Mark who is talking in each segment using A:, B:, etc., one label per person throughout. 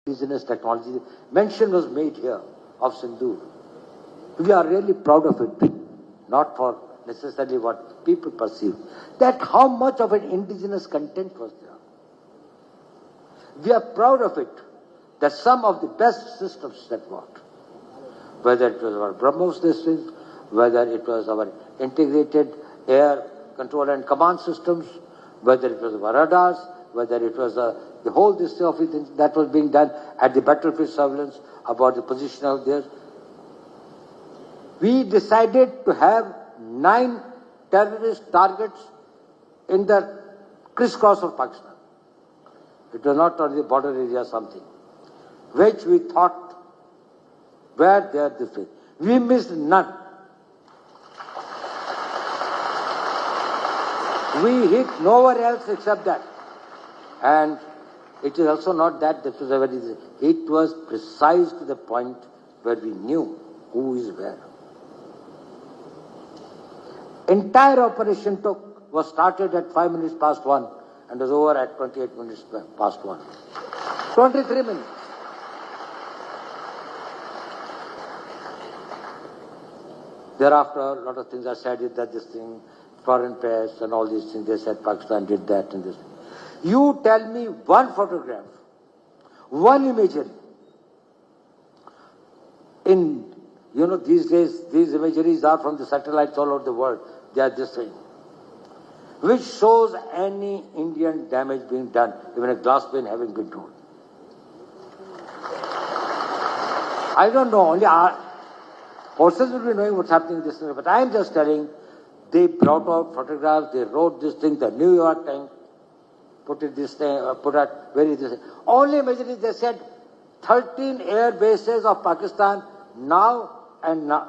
A: indigenous technology. Mention was made here of Sindoor. We are really proud of it, not for necessarily what people perceive, that how much of an indigenous content was there. We are proud of it, that some of the best systems that worked, whether it was our BrahMos systems, whether it was our integrated air control and command systems, whether it was our radars, whether it was the whole this of it that was being done at the battlefield surveillance about the position out there. We decided to have 9 terrorist targets in the crisscross of Pakistan. It was not on the border area something, which we thought were there this way. We missed none. We hit nowhere else except that. And it is also not that this was a very, it was precise to the point where we knew who is where. Entire operation was started at 5 minutes past 1 and was over at 28 minutes past 1. 23 minutes. Thereafter, a lot of things are said that this thing, foreign press and all these things, they said Pakistan did that and this. You tell me one photograph, one imagery. In, these days, these imageries are from the satellites all over the world. They are this thing, which shows any Indian damage being done, even a glass pane having been torn. I don't know, only our forces will be knowing what's happening in this thing, but I am just telling, they brought out photographs, they wrote this thing, the New York Times put it this thing, put out very this thing. Only imagery, they said 13 air bases of Pakistan now and now,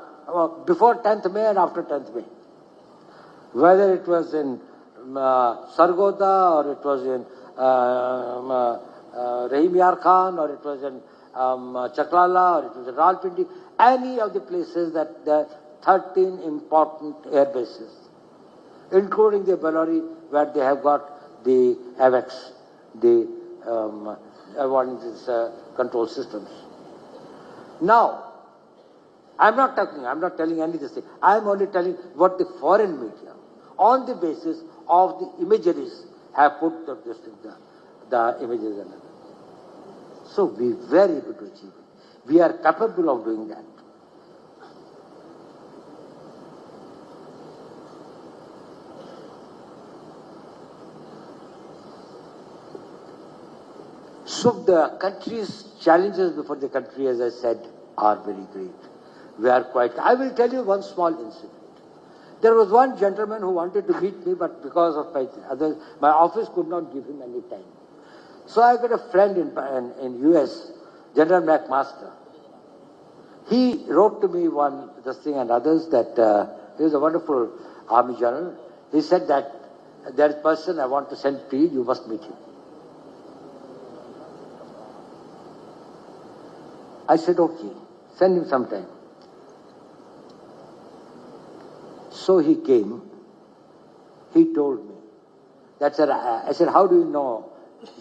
A: before 10th May and after 10th May. Whether it was in Sargoda or it was in Rahim Yar Khan or it was in Chaklala or it was in Rawalpindi, any of the places that there are 13 important air bases, including the Bellary where they have got the AVAX, the control systems. Now, I'm not telling any of this thing. I'm only telling what the foreign media, on the basis of the imageries, have put the images and others. So we are very able to achieve it. We are capable of doing that. So the country's challenges before the country, as I said, are very great. We are quite. I will tell you one small incident. There was one gentleman who wanted to meet me, but because of my office could not give him any time. So I got a friend in US, General McMaster. He wrote to me this thing and others that he was a wonderful army general. He said that there is a person I want to send to you, you must meet him. I said, okay, send him sometime. So he came, he told me. I said, how do you know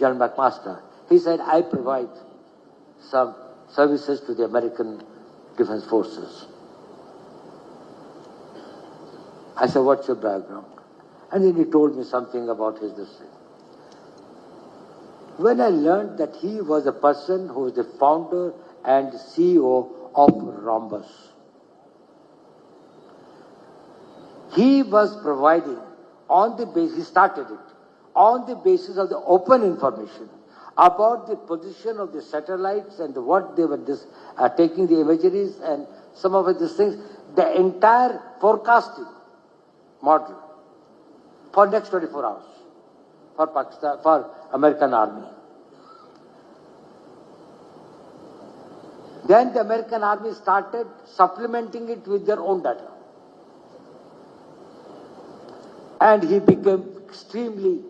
A: General McMaster? He said, I provide some services to the American Defense Forces. I said, what's your background? And then he told me something about his district. When I learned that he was a person who was the founder and CEO of Rhombus, he was providing on the basis, he started it, on the basis of the open information about the position of the satellites and what they were taking the imageries and some of these things, the entire forecasting model for next 24 hours for Pakistan, for American Army. Then the American Army started supplementing it with their own data. And he became extremely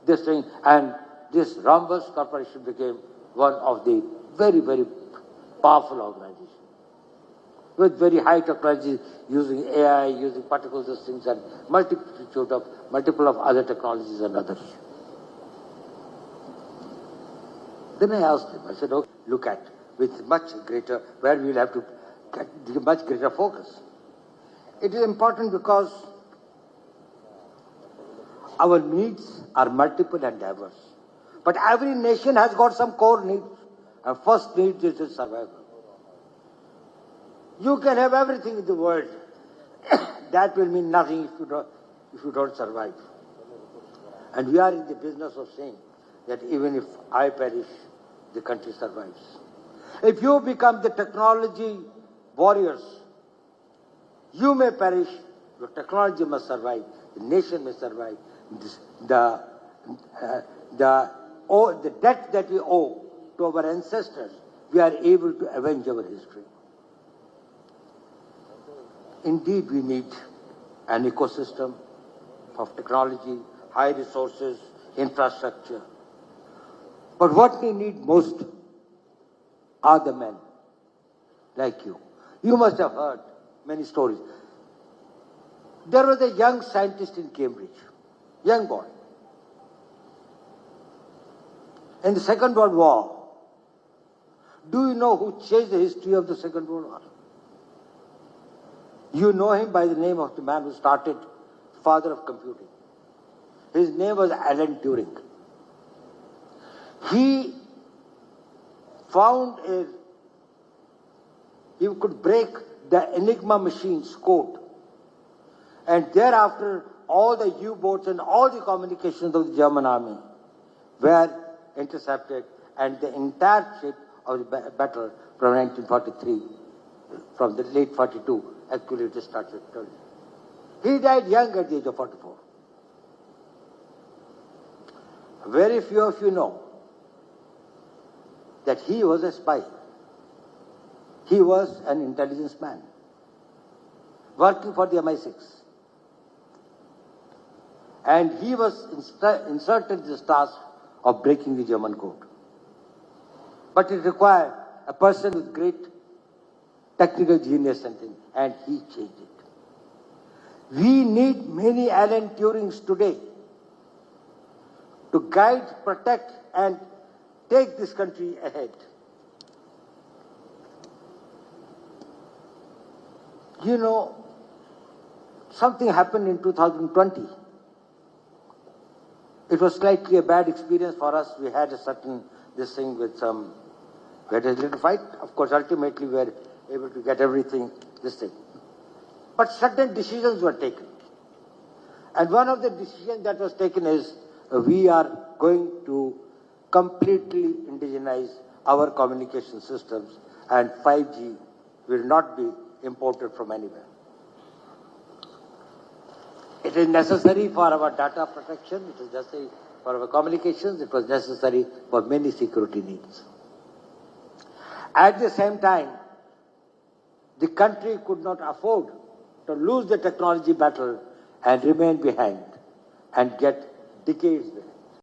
A: this thing, and this Rhombus Corporation became one of the very, very powerful organizations with very high technology, using AI, using particle systems, and multiple of other technologies and others. Then I asked him, I said, okay, look at with much greater, where we will have to get much greater focus. It is important because our needs are multiple and diverse. But every nation has got some core needs. And first need is survival. You can have everything in the world. That will mean nothing if you don't survive. And we are in the business of saying that even if I perish, the country survives. If you become the technology warriors, you may perish, your technology must survive, the nation may survive. The debt that we owe to our ancestors, we are able to avenge our history. Indeed, we need an ecosystem of technology, high resources, infrastructure. But what we need most are the men like you. You must have heard many stories. There was a young scientist in Cambridge, young boy. In the Second World War, do you know who changed the history of the Second World War? You know him by the name of the man who started, father of computing. His name was Alan Turing. He found he could break the Enigma machine's code. And thereafter, all the U-boats and all the communications of the German army were intercepted, and the entire shape of the battle from 1943, from the late 42, actually it started. He died young at the age of 44. Very few of you know that he was a spy. He was an intelligence man working for the MI6. And he was inserted in this task of breaking the German code. But it required a person with great technical genius and things, and he changed it. We need many Alan Turings today to guide, protect, and take this country ahead. You know, something happened in 2020. It was slightly a bad experience for us. We had a certain, this thing with some, we had a little fight. Of course, ultimately we were able to get everything, this thing. But certain decisions were taken. And one of the decisions that was taken is we are going to completely indigenize our communication systems, and 5G will not be imported from anywhere. It is necessary for our data protection, it is necessary for our communications, it was necessary for many security needs. At the same time, the country could not afford to lose the technology battle and remain behind and get decades behind.